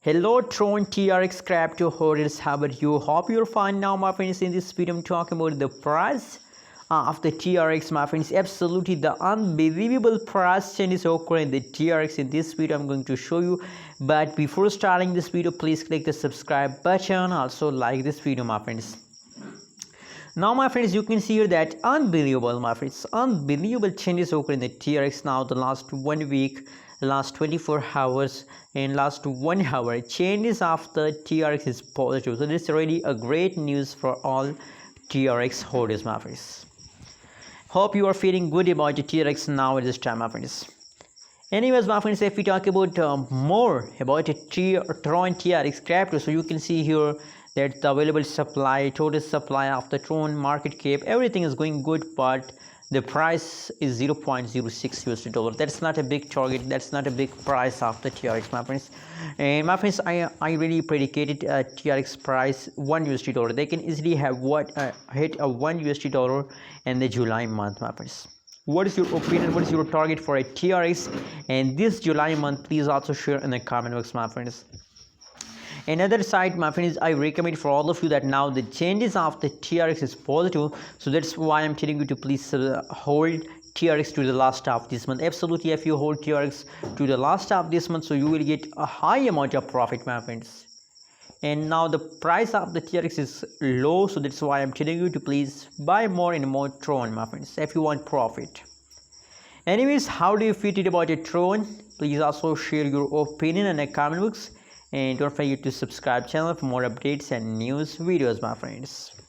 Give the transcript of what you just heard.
Hello TRON TRX crypto holders, how about you? Hope you're fine. Now my friends, in this video I'm talking about the price of the TRX. My friends, absolutely the unbelievable price changes occurring in the TRX. In this video I'm going to show you, but before starting this video, please click the subscribe button, also like this video, my friends. Now my friends, you can see here that unbelievable changes occur in the TRX. Now the last 1 week, last 24 hours and last 1 hour, changes of the TRX is positive. So this is really a great news for all TRX holders, my friends. Hope you are feeling good about the TRX now at this time, my friends. Anyways, my friends, if we talk about more about the TRON TRX crypto, so you can see here that the available supply, total supply of the TRON market cap, everything is going good, but the price is 0.06 USD dollar. That's not a big target, that's not a big price of the TRX, my friends. And my friends, I really predicated TRX price 1 USD dollar. They can easily have hit a 1 USD dollar in the July month, my friends. What is your opinion? What is your target for a TRX and this July month? Please also share in the comment box, my friends. Another side, my friends, I recommend for all of you that now the changes of the TRX is positive, so that's why I'm telling you to please hold TRX to the last of this month. Absolutely, if you hold TRX to the last of this month, so you will get a high amount of profit, my friends. And now the price of the TRX is low, so that's why I'm telling you to please buy more and more TRON, my friends, if you want profit. Anyways, how do you feel about a TRON? Please also share your opinion in the comment box. And don't forget to subscribe channel for more updates and news videos, my friends.